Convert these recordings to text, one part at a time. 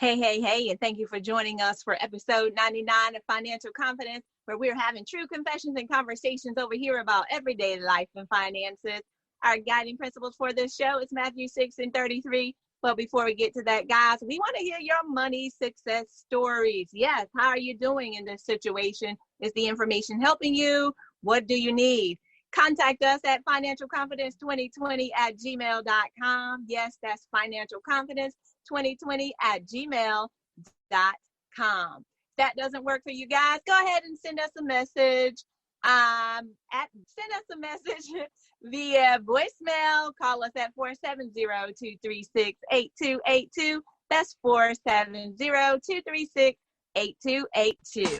Hey, and thank you for joining us for episode 99 of Financial Confidence, where we're having true confessions and conversations over here about everyday life and finances. Our guiding principles for this show is Matthew 6:33. But before we get to that, guys, we want to hear your money success stories. Yes, how are you doing in this situation? Is the information helping you? What do you need? Contact us at financialconfidence2020@gmail.com. Yes, that's financialconfidence2020@gmail.com. If that doesn't work for you guys, go ahead and send us a message. Send us a message via voicemail. Call us at 470-236-8282. That's 470-236-8282.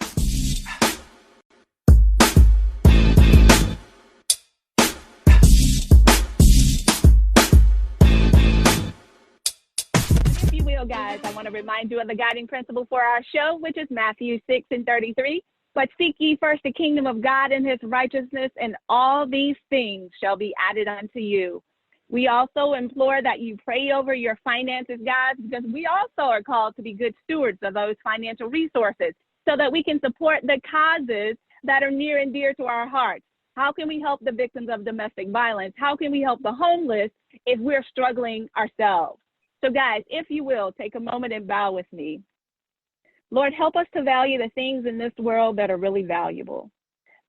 Guys, I want to remind you of the guiding principle for our show, which is Matthew 6:33. But seek ye first the kingdom of God and his righteousness, and all these things shall be added unto you. We also implore that you pray over your finances, guys, because we also are called to be good stewards of those financial resources so that we can support the causes that are near and dear to our hearts. How can we help the victims of domestic violence? How can we help the homeless if we're struggling ourselves? So guys, if you will, take a moment and bow with me. Lord, help us to value the things in this world that are really valuable.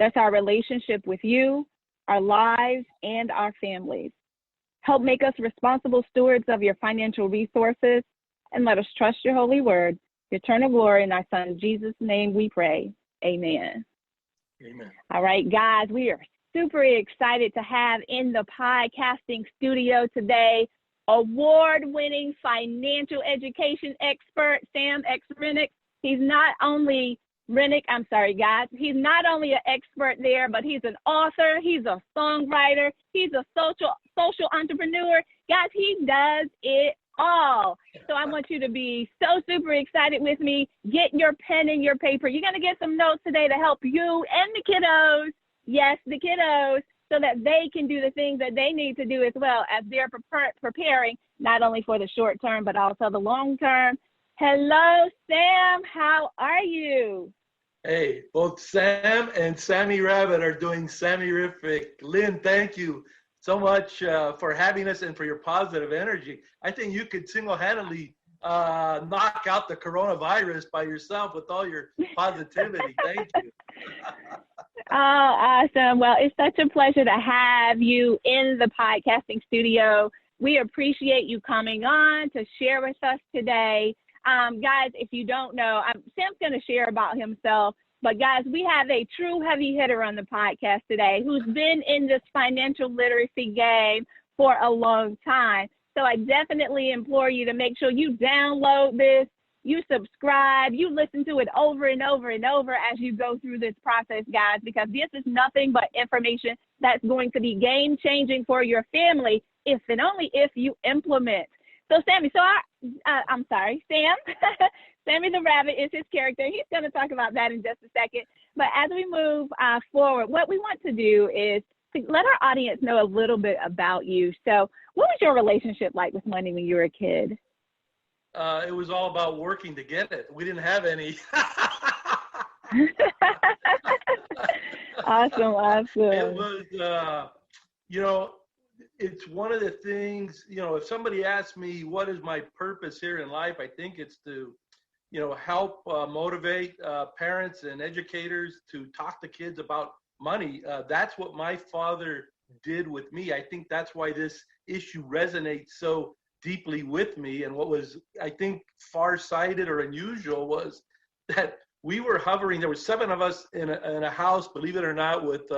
That's our relationship with you, our lives, and our families. Help make us responsible stewards of your financial resources, and let us trust your holy word. Eternal glory in our son Jesus' name we pray. Amen. Amen. All right, guys, we are super excited to have in the podcasting studio today award-winning financial education expert, Sam X. Rennick. He's not only he's not only an expert there, but he's an author, he's a songwriter, he's a social entrepreneur. Guys, he does it all. So I want you to be so super excited with me. Get your pen and your paper. You're going to get some notes today to help you and the kiddos, yes, the kiddos, so that they can do the things that they need to do as well as they're preparing not only for the short term, but also the long term. Hello, Sam. How are you? Hey, both Sam and Sammy Rabbit are doing Sammy-rific. Lynn, thank you so much for having us and for your positive energy. I think you could single-handedly knock out the coronavirus by yourself with all your positivity. Thank you. Oh, awesome. Well, it's such a pleasure to have you in the podcasting studio. We appreciate you coming on to share with us today. Guys, if you don't know, Sam's going to share about himself. But guys, we have a true heavy hitter on the podcast today who's been in this financial literacy game for a long time. So I definitely implore you to make sure you download this, you subscribe, you listen to it over and over and over as you go through this process, guys, because this is nothing but information that's going to be game-changing for your family if and only if you implement. So Sammy, Sam, Sammy the Rabbit is his character. He's going to talk about that in just a second. But as we move forward, what we want to do is to let our audience know a little bit about you. So what was your relationship like with money when you were a kid? It was all about working to get it. We didn't have any. Awesome. It was, it's one of the things, if somebody asks me what is my purpose here in life, I think it's to, help motivate parents and educators to talk to kids about money. That's what my father did with me. I think that's why this issue resonates so deeply with me. And what was, I think, farsighted or unusual was that we were hovering. There were 7 of us in a house, believe it or not, with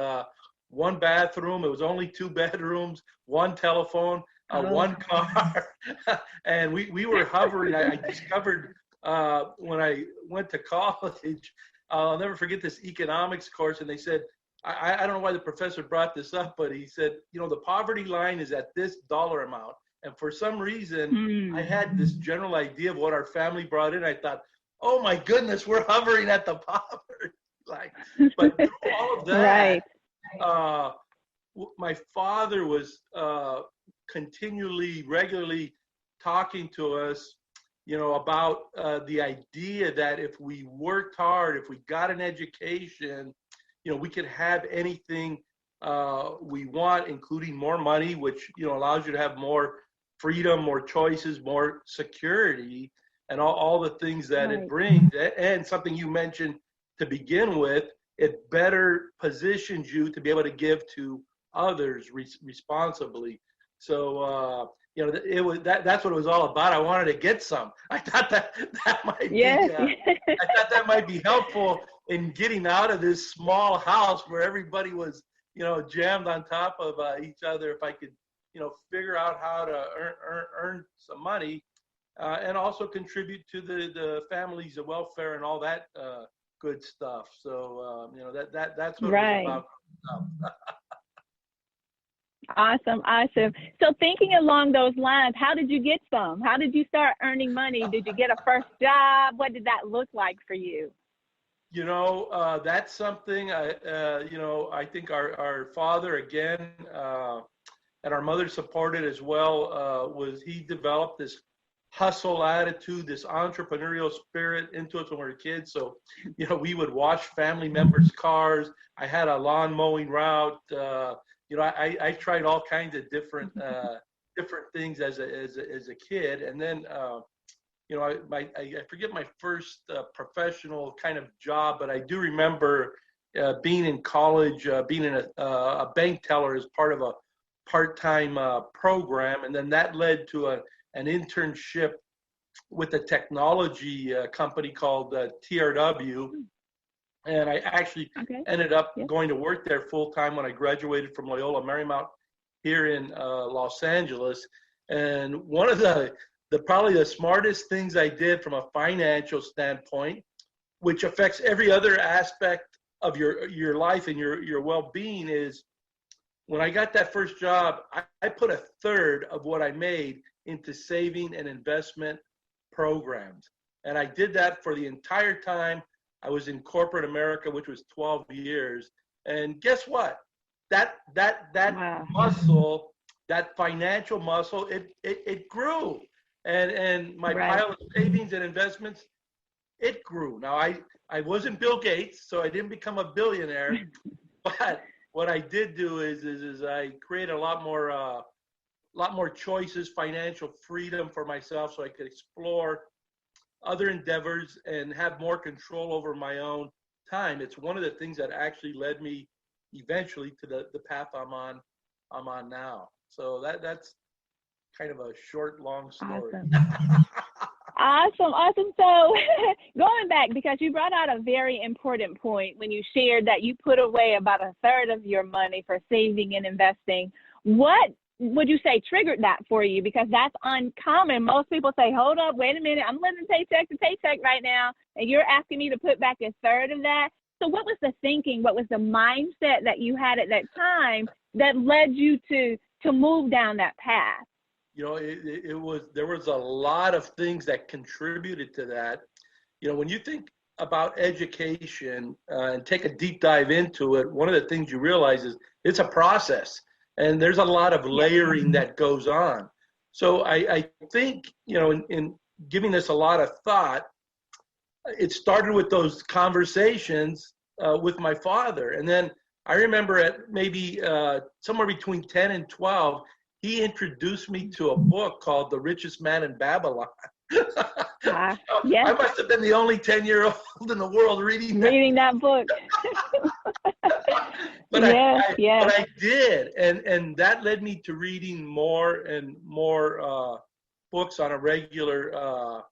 one bathroom. It was only 2 bedrooms, 1 telephone, 1 car. And we were hovering. I discovered when I went to college, I'll never forget this economics course. And they said, I don't know why the professor brought this up, but he said, the poverty line is at this dollar amount. And for some reason, I had this general idea of what our family brought in. I thought, oh my goodness, we're hovering at the poverty line. But through all of that, Right. My father was regularly talking to us about the idea that if we worked hard, if we got an education, we could have anything we want, including more money, which, allows you to have more freedom, more choices, more security, and all the things that it brings. And something you mentioned to begin with, it better positions you to be able to give to others responsibly. So, it was that's what it was all about. I wanted to get some. I thought that might be. Yes. I thought that might be helpful in getting out of this small house where everybody was, jammed on top of each other. If I could, figure out how to earn some money, and also contribute to the family's welfare and all that good stuff. So, that's what it was about. Awesome. So thinking along those lines, how did you get some? How did you start earning money? Did you get a first job? What did that look like for you? That's something, I think our father, again, and our mother supported as well, was he developed this hustle attitude, this entrepreneurial spirit into us when we were kids. So, we would wash family members' cars. I had a lawn mowing route. I tried all kinds of different things as a kid, and then I forget my first professional kind of job, but I do remember being in college, being in a bank teller as part of a part-time program, and then that led to an internship with a technology company called TRW. And I actually ended up going to work there full time when I graduated from Loyola Marymount here in Los Angeles. And one of the probably the smartest things I did from a financial standpoint, which affects every other aspect of your life and your well-being, is when I got that first job, I put a third of what I made into saving and investment programs. And I did that for the entire time I was in corporate America, which was 12 years. And guess what? That muscle, that financial muscle, it grew. And my pile of savings and investments, it grew. Now, I wasn't Bill Gates, so I didn't become a billionaire. But what I did do is I created a lot more choices, financial freedom for myself, so I could explore other endeavors and have more control over my own time. It's one of the things that actually led me eventually to the path I'm on now. So that's kind of a short, long story. Awesome. So going back, because you brought out a very important point when you shared that you put away about a third of your money for saving and investing. What would you say triggered that for you? Because that's uncommon. Most people say, hold up, wait a minute, I'm living paycheck to paycheck right now, and you're asking me to put back a third of that. So what was the thinking? What was the mindset that you had at that time that led you to move down that path? There was a lot of things that contributed to that. When you think about education and take a deep dive into it, one of the things you realize is it's a process. And there's a lot of layering that goes on. So I think, in giving this a lot of thought, it started with those conversations with my father. And then I remember at maybe somewhere between 10 and 12, he introduced me to a book called The Richest Man in Babylon. I must have been the only 10-year-old in the world reading that book. But I did, and that led me to reading more and more books on a regular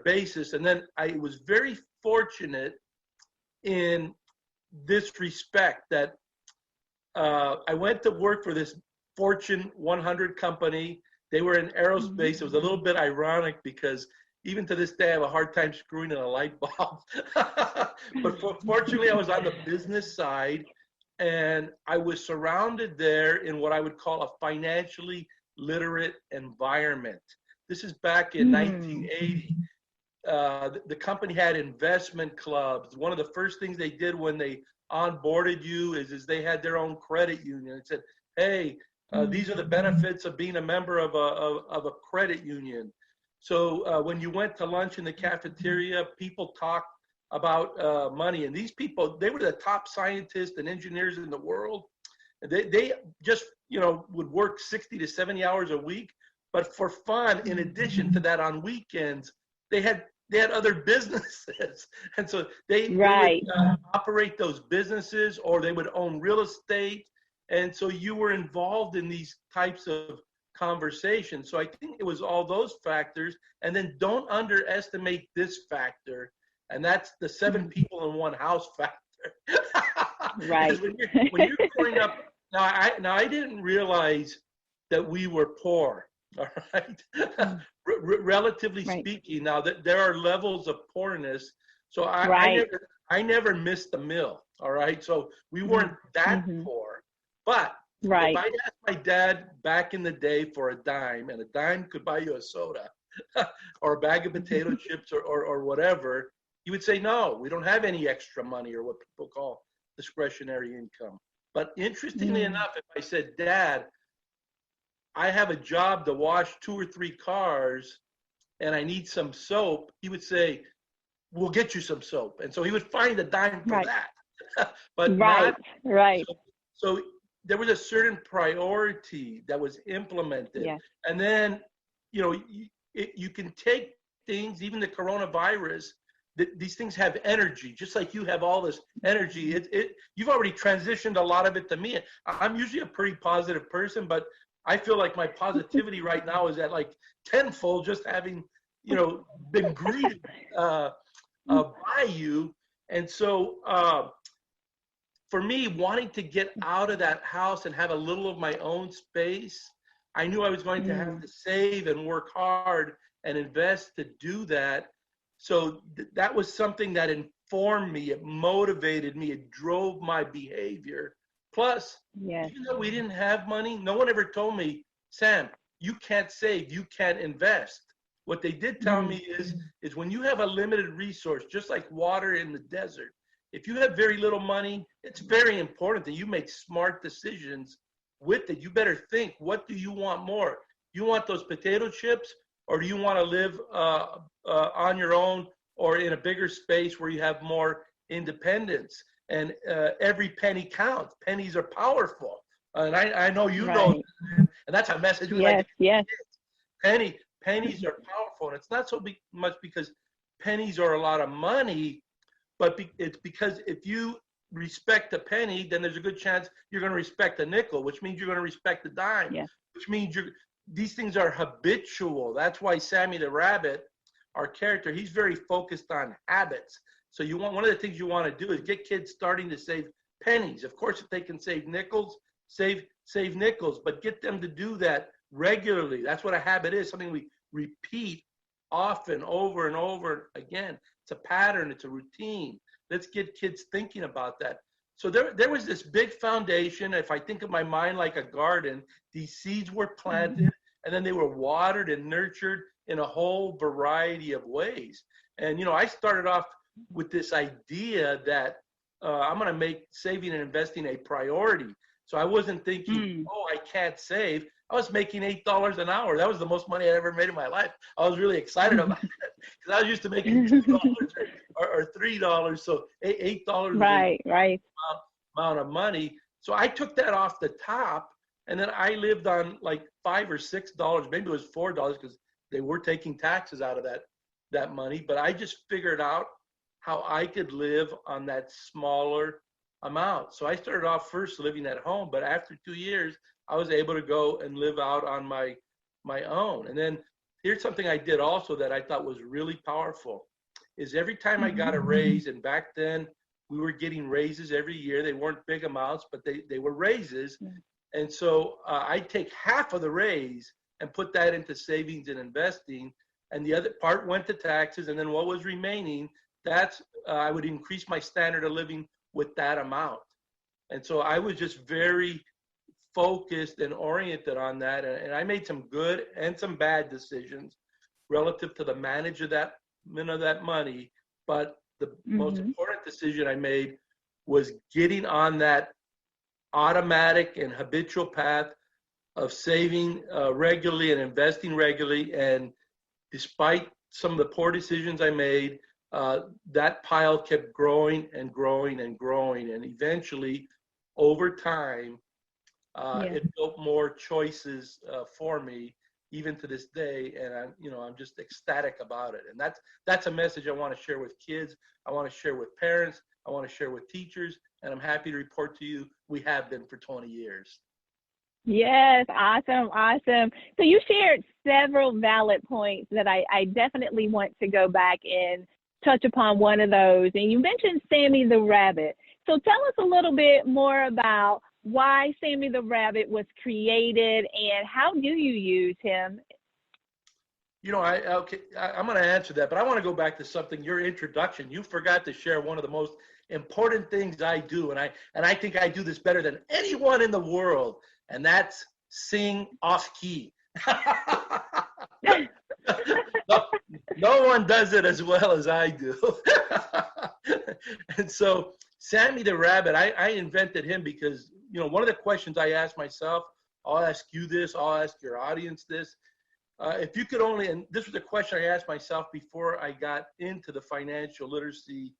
basis. And then I was very fortunate in this respect that I went to work for this Fortune 100 company. They were in aerospace. It was a little bit ironic because even to this day, I have a hard time screwing in a light bulb. But fortunately, I was on the business side, and I was surrounded there in what I would call a financially literate environment. This is back in 1980. The company had investment clubs. One of the first things they did when they onboarded you is they had their own credit union. It said, hey, these are the benefits of being a member of a credit union. So when you went to lunch in the cafeteria, people talked about money. And these people, they were the top scientists and engineers in the world. They just, would work 60 to 70 hours a week. But for fun, in addition to that, on weekends, they had other businesses. And so they would operate those businesses, or they would own real estate. And so you were involved in these types of conversations. So I think it was all those factors. And then don't underestimate this factor. And that's the 7 people in one house factor. Right. when you're growing up, now I didn't realize that we were poor. All right. Relatively speaking, now that there are levels of poorness. So I never missed a meal. All right. So we weren't that poor. But if I'd asked my dad back in the day for a dime, and a dime could buy you a soda or a bag of potato chips or whatever, he would say, no, we don't have any extra money, or what people call discretionary income. But interestingly enough, if I said, Dad, I have a job to wash 2 or 3 cars and I need some soap, he would say, we'll get you some soap. And so he would find a dime for that. But So there was a certain priority that was implemented. Yeah. And then, you can take things, even the coronavirus, these things have energy, just like you have all this energy. You've already transitioned a lot of it to me. I'm usually a pretty positive person, but I feel like my positivity right now is at like tenfold, just having, been greeted by you. And so for me, wanting to get out of that house and have a little of my own space, I knew I was going to have to save and work hard and invest to do that. So that was something that informed me, it motivated me, it drove my behavior. Plus, even though we didn't have money, no one ever told me, Sam, you can't save, you can't invest. What they did tell me is when you have a limited resource, just like water in the desert, if you have very little money, it's very important that you make smart decisions with it. You better think, what do you want more? You want those potato chips, or do you want to live on your own or in a bigger space where you have more independence? And every penny counts. Pennies are powerful. And I know you know, and that's a message we like to give kids. Pennies are powerful. And it's not so much because pennies are a lot of money, but it's because if you respect a penny, then there's a good chance you're going to respect a nickel, which means you're going to respect the dime, which means these things are habitual. That's why Sammy the Rabbit, our character, he's very focused on habits. So one of the things you want to do is get kids starting to save pennies. Of course, if they can save nickels, save nickels, but get them to do that regularly. That's what a habit is, something we repeat often, over and over again. It's a pattern, it's a routine. Let's get kids thinking about that. So there was this big foundation. If I think of my mind like a garden, these seeds were planted and then they were watered and nurtured in a whole variety of ways. And, I started off with this idea that I'm going to make saving and investing a priority. So I wasn't thinking, I can't save. I was making $8 an hour. That was the most money I ever made in my life. I was really excited about it because I was used to making $2 or $3. So $8 was amount of money. So I took that off the top, and then I lived on like $5 or $6. Maybe it was $4 because they were taking taxes out of that money. But I just figured out how I could live on that smaller amount. So I started off first living at home, but after 2 years, I was able to go and live out on my own. And then here's something I did also that I thought was really powerful, is every time I got a raise, and back then we were getting raises every year. They weren't big amounts, but they were raises. And so I'd take half of the raise and put that into savings and investing. And the other part went to taxes. And then what was remaining, I would increase my standard of living with that amount. And so I was just very focused and oriented on that. And I made some good and some bad decisions relative to the management of that money. But the most important decision I made was getting on that automatic and habitual path of saving regularly and investing regularly. And despite some of the poor decisions I made, that pile kept growing and growing and growing. And eventually, over time, it built more choices for me, even to this day. And I'm just ecstatic about it. And that's a message I want to share with kids. I want to share with parents. I want to share with teachers. And I'm happy to report to you, we have been for 20 years. Yes, awesome, awesome. So you shared several valid points that I definitely want to go back and touch upon one of those. And you mentioned Sammy the Rabbit. So tell us a little bit more about why Sammy the Rabbit was created and how do you use him? I'm going to answer that, but I want to go back to something, your introduction. You forgot to share one of the most important things I do, and I think I do this better than anyone in the world, and that's sing off key. No one does it as well as I do. And so Sammy the Rabbit, I invented him because, one of the questions I ask myself, I'll ask you this, I'll ask your audience this. If you could only, and this was a question I asked myself before I got into the financial literacy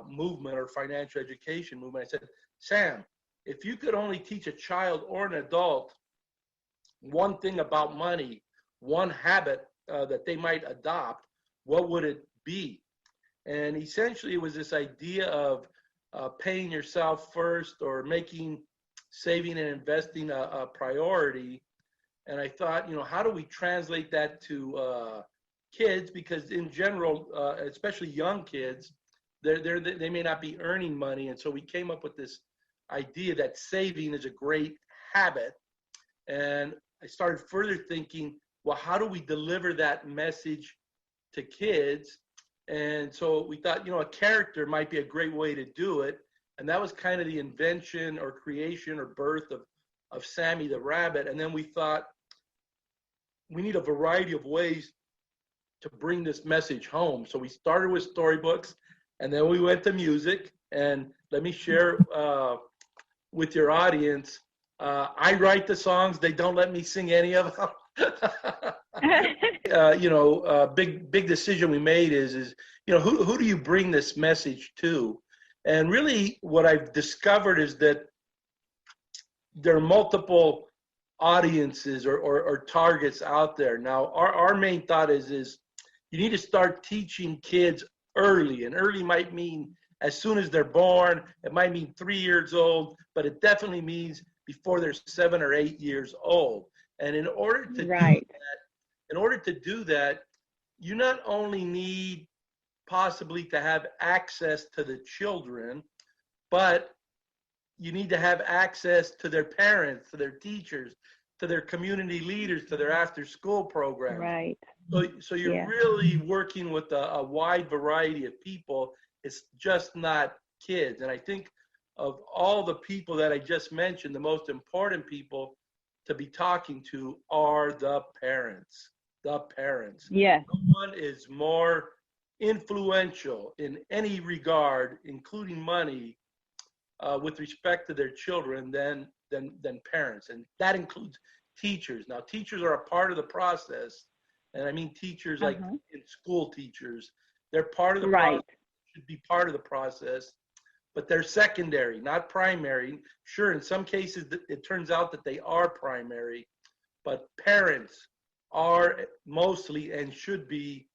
movement or financial education movement. I said, Sam, if you could only teach a child or an adult one thing about money, one habit that they might adopt, what would it be? And essentially it was this idea of paying yourself first or making saving and investing a priority. And I thought, how do we translate that to kids? Because in general, especially young kids, they may not be earning money. And so we came up with this idea that saving is a great habit. And I started further thinking, well, how do we deliver that message to kids? And so we thought, a character might be a great way to do it. And that was kind of the invention or creation or birth of Sammy the Rabbit. And then we thought, we need a variety of ways to bring this message home. So we started with storybooks, and then we went to music. And let me share with your audience, I write the songs. They don't let me sing any of them. Big decision we made is who do you bring this message to? And really what I've discovered is that there are multiple audiences or targets out there. Now, our main thought is you need to start teaching kids early, and early might mean as soon as they're born. It might mean 3 years old, but it definitely means before they're 7 or 8 years old. And in order to do that, you not only need possibly to have access to the children, but you need to have access to their parents, to their teachers, to their community leaders, to their after-school programs. Right. So you're really working with a wide variety of people. It's just not kids. And I think of all the people that I just mentioned, the most important people to be talking to are the parents. The parents. Yes. No one is more influential in any regard, including money, with respect to their children than parents, and that includes teachers. Now, teachers are a part of the process, and I mean teachers like in school teachers. They're part of the process, should be part of the process, but they're secondary, not primary. Sure, in some cases it turns out that they are primary, but parents are mostly and should be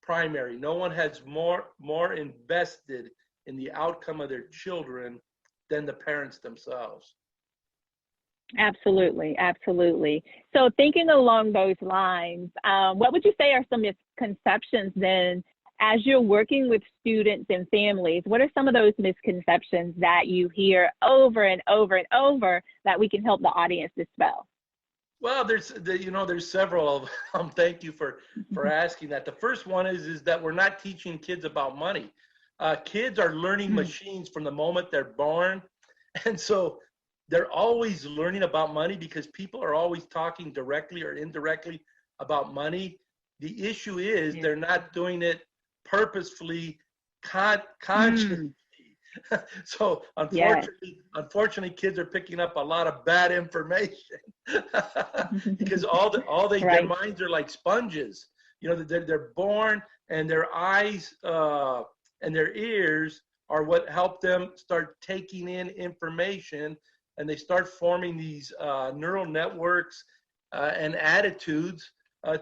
primary. No one has more invested in the outcome of their children than the parents themselves. Absolutely, absolutely. So thinking along those lines, what would you say are some misconceptions then as you're working with students and families? What are some of those misconceptions that you hear over and over and over that we can help the audience dispel? Well, there's several of them. Thank you for asking that. The first one is that we're not teaching kids about money. Kids are learning machines from the moment they're born. And so they're always learning about money because people are always talking directly or indirectly about money. The issue is they're not doing it purposefully, consciously. So unfortunately, kids are picking up a lot of bad information because their minds are like sponges. You know, they're born, and their eyes and their ears are what help them start taking in information, and they start forming these neural networks and attitudes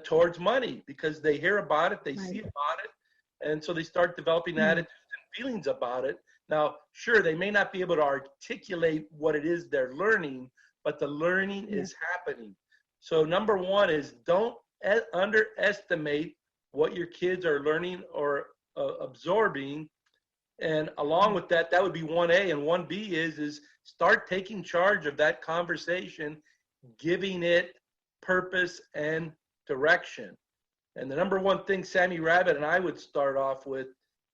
towards money because they hear about it, they see about it, and so they start developing attitudes and feelings about it. Now, sure, they may not be able to articulate what it is they're learning, but the learning is happening. So number one is don't underestimate what your kids are learning or absorbing. And along with that, that would be 1A, and 1B is start taking charge of that conversation, giving it purpose and direction. And the number one thing Sammy Rabbit and I would start off with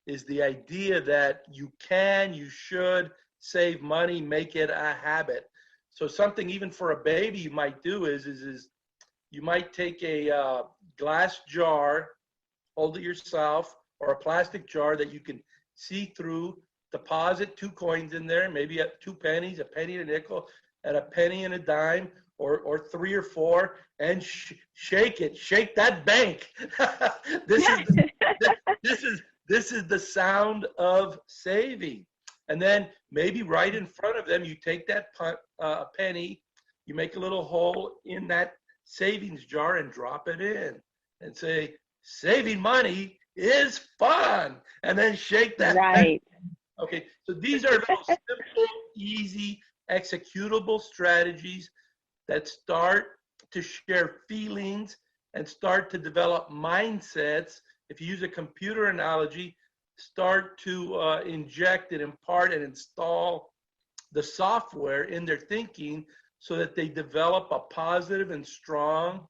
is the idea that you should save money, make it a habit. So something even for a baby you might do is you might take a glass jar, hold it yourself, or a plastic jar that you can see through, deposit 2 coins in there, maybe 2 pennies, a penny and a nickel, and a penny and a dime, or 3 or 4, and shake it, shake that bank. This is the sound of saving. And then maybe right in front of them, you take that penny, you make a little hole in that savings jar and drop it in and say, saving money is fun. And then shake that penny. Okay, so these are little simple, easy, executable strategies that start to share feelings and start to develop mindsets. If you use a computer analogy, start to inject and impart and install the software in their thinking so that they develop a positive and strong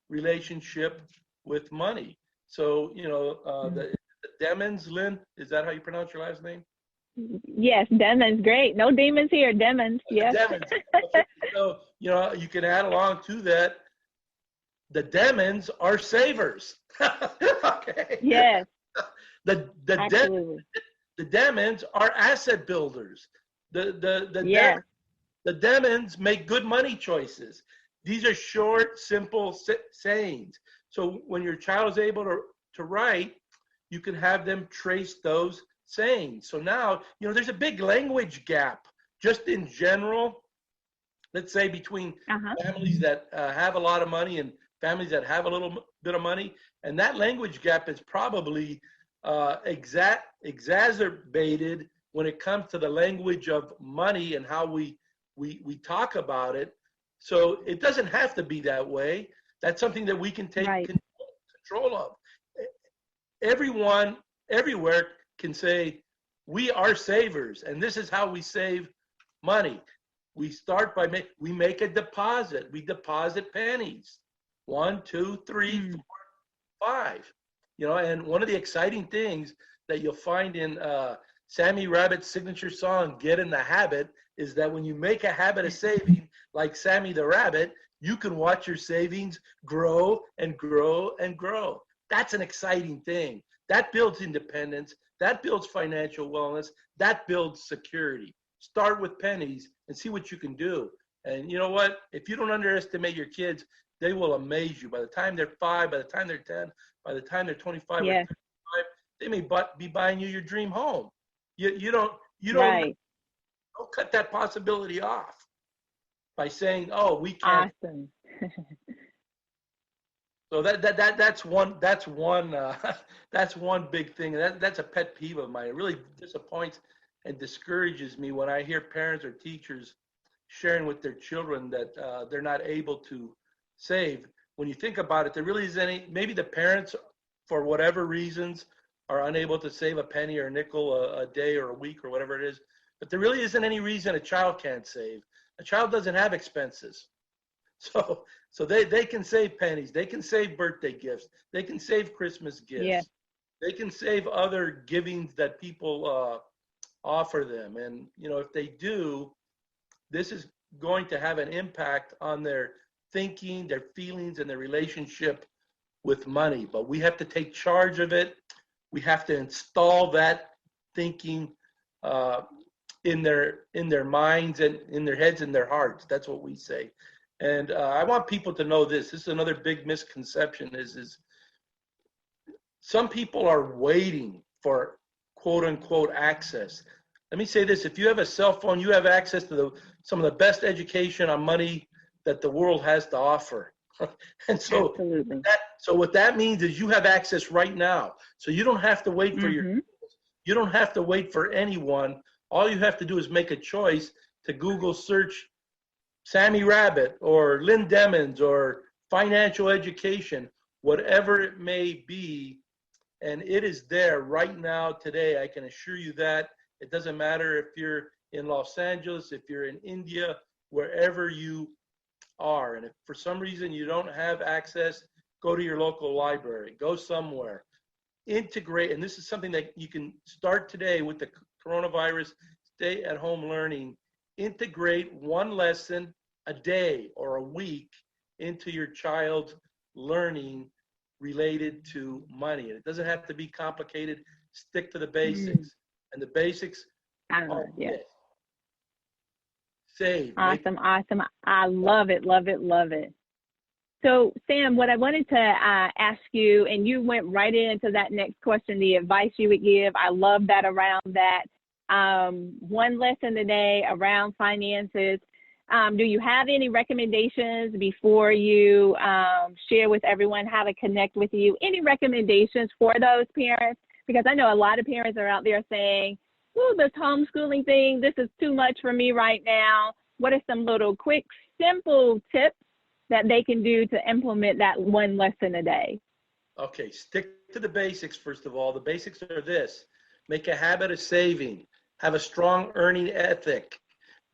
relationship with money. So, you know, the Demons, Lynn, is that how you pronounce your last name? Yes, Demons, great. No demons here, Demons, yes. Demons. Okay. So, you know, you can add along to that, the Demons are savers. Okay. Yes. The Demons are asset builders. The Demons make good money choices. These are short, simple sayings. So when your child is able to write, you can have them trace those sayings. So now, you know, there's a big language gap just in general, let's say between families that have a lot of money and families that have a little bit of money. And that language gap is probably exacerbated when it comes to the language of money and how we talk about it. So it doesn't have to be that way. That's something that we can take control of. Everyone, everywhere can say, we are savers, and this is how we save money. We start by we make a deposit. We deposit pennies. 1, 2, 3, 4, 5. You know, and one of the exciting things that you'll find in Sammy Rabbit's signature song, Get in the Habit, is that when you make a habit of saving, like Sammy the Rabbit, you can watch your savings grow and grow and grow. That's an exciting thing. That builds independence. That builds financial wellness. That builds security. Start with pennies and see what you can do. And you know what? If you don't underestimate your kids, they will amaze you. By the time they're 5, by the time they're 10, by the time they're 25 or 35, they may be buying you your dream home. You don't cut that possibility off by saying, "Oh, we can't." Awesome. So that's one big thing. That's a pet peeve of mine. It really disappoints and discourages me when I hear parents or teachers sharing with their children that they're not able to save. When you think about it, there really isn't any. Maybe the parents, for whatever reasons, are unable to save a penny or a nickel a day or a week or whatever it is. But there really isn't any reason a child can't save. A child doesn't have expenses. So they can save pennies. They can save birthday gifts. They can save Christmas gifts. Yeah. They can save other givings that people offer them. And, you know, if they do, this is going to have an impact on their thinking, their feelings, and their relationship with money. But we have to take charge of it. We have to install that thinking in their minds and in their heads and their hearts. That's what we say. And I want people to know this. This is another big misconception is some people are waiting for quote unquote access. Let me say this: if you have a cell phone, you have access to some of the best education on money that the world has to offer. And so, Absolutely. so what that means is you have access right now. So you don't have to wait for you don't have to wait for anyone. All you have to do is make a choice to Google search Sammy Rabbit or Lynn Demons or financial education, whatever it may be. And it is there right now today. I can assure you that. It doesn't matter if you're in Los Angeles, if you're in India, wherever you are. And if for some reason you don't have access, go to your local library, go somewhere. Integrate, and this is something that you can start today with the coronavirus stay at home learning. Integrate one lesson a day or a week into your child's learning related to money. And it doesn't have to be complicated. Stick to the basics. And the basics are yes. Save. Awesome, awesome. I love it, love it, love it. So, Sam, what I wanted to ask you, and you went right into that next question, the advice you would give. I love that around that. One lesson today around finances. Do you have any recommendations before you share with everyone how to connect with you? Any recommendations for those parents? Because I know a lot of parents are out there saying, oh, this homeschooling thing, this is too much for me right now. What are some little quick, simple tips that they can do to implement that one lesson a day? Okay, stick to the basics, first of all. The basics are this: make a habit of saving, have a strong earning ethic,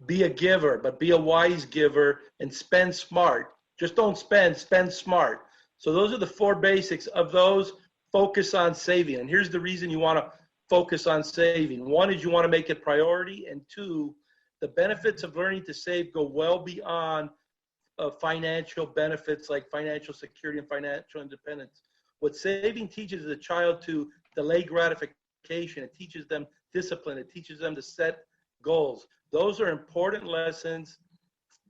be a giver, but be a wise giver, and spend smart. Just don't spend, spend smart. So those are the 4 basics. Of those, focus on saving. And here's the reason you want to focus on saving. 1 is you want to make it priority, and 2, the benefits of learning to save go well beyond financial benefits like financial security and financial independence. What saving teaches a child to delay gratification. It teaches them discipline. It teaches them to set goals. Those are important lessons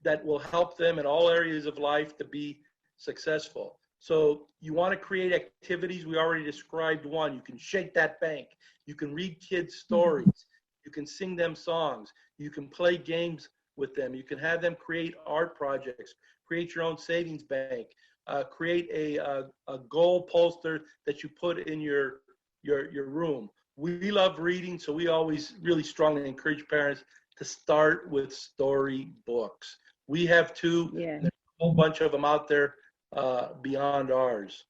that will help them in all areas of life to be successful. So you want to create activities. We already described 1. You can shake that bank. You can read kids stories. You can sing them songs. You can play games with them. You can have them create art projects, create your own savings bank, create a goal poster that you put in your room. We love reading, so we always really strongly encourage parents to start with story books. We have 2, there's a whole bunch of them out there beyond ours.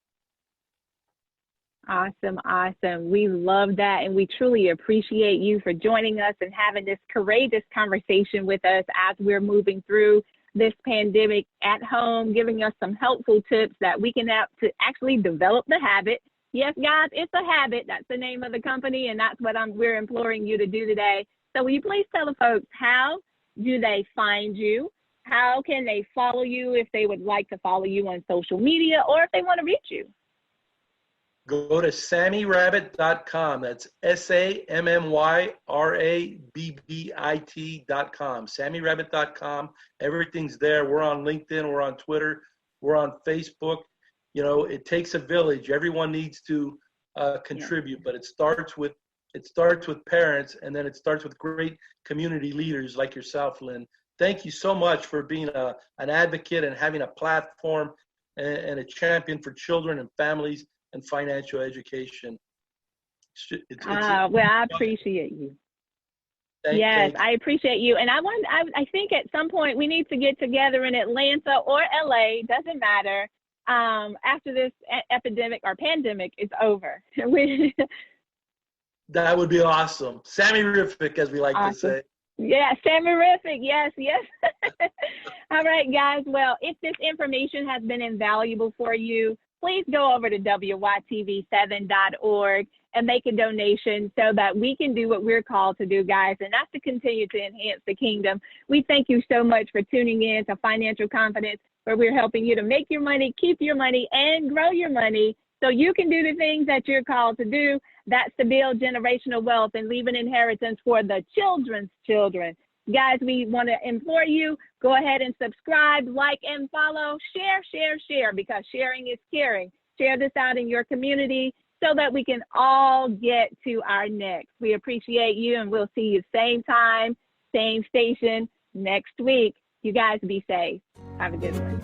Awesome, awesome. We love that, and we truly appreciate you for joining us and having this courageous conversation with us as we're moving through this pandemic at home, giving us some helpful tips that we can have to actually develop the habit. Yes, guys, it's a habit. That's the name of the company, and that's what we're imploring you to do today. So will you please tell the folks, how do they find you? How can they follow you if they would like to follow you on social media, or if they want to reach you? Go to SammyRabbit.com. That's SammyRabbit.com. SammyRabbit.com. Everything's there. We're on LinkedIn. We're on Twitter. We're on Facebook. You know, it takes a village. Everyone needs to contribute, but it starts with parents, and then it starts with great community leaders like yourself, Lynn. Thank you so much for being an advocate and having a platform and a champion for children and families and financial education. Well, I appreciate you. Yes, I appreciate you. And I think at some point we need to get together in Atlanta or LA, doesn't matter, after this epidemic or pandemic is over. That would be awesome. Sammy-rific, as we like to say. Yeah, Sammy-rific. Yes, yes. All right, guys. Well, if this information has been invaluable for you, please go over to wytv7.org and make a donation so that we can do what we're called to do, guys, and that's to continue to enhance the kingdom. We thank you so much for tuning in to Financial Confidence, where we're helping you to make your money, keep your money, and grow your money so you can do the things that you're called to do. That's to build generational wealth and leave an inheritance for the children's children. Guys, we want to implore you, go ahead and subscribe, like, and follow, share, because sharing is caring. Share this out in your community so that we can all get to our next. We appreciate you, and we'll see you same time, same station next week. You guys be safe. Have a good one.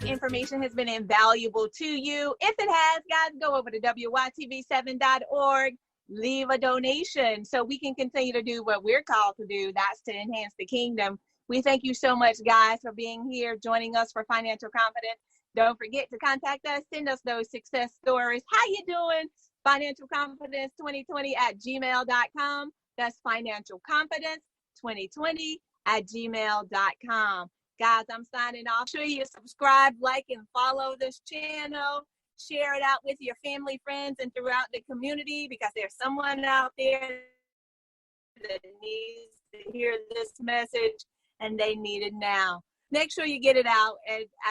Information has been invaluable to you. If it has, guys, go over to WYTV7.org, leave a donation so we can continue to do what we're called to do. That's to enhance the kingdom. We thank you so much, guys, for being here, joining us for Financial Confidence. Don't forget to contact us. Send us those success stories. How you doing? Financial Confidence 2020 at gmail.com. That's Financial Confidence 2020 at gmail.com. Guys, I'm signing off. Make sure you subscribe, like, and follow this channel. Share it out with your family, friends, and throughout the community, because there's someone out there that needs to hear this message, and they need it now. Make sure you get it out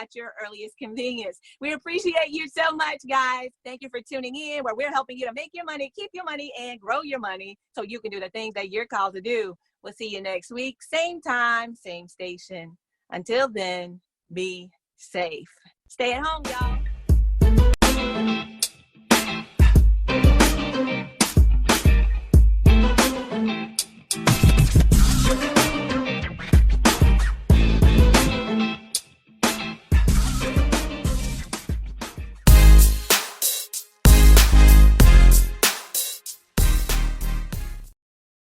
at your earliest convenience. We appreciate you so much, guys. Thank you for tuning in, where we're helping you to make your money, keep your money, and grow your money so you can do the things that you're called to do. We'll see you next week. Same time, same station. Until then, be safe. Stay at home, y'all.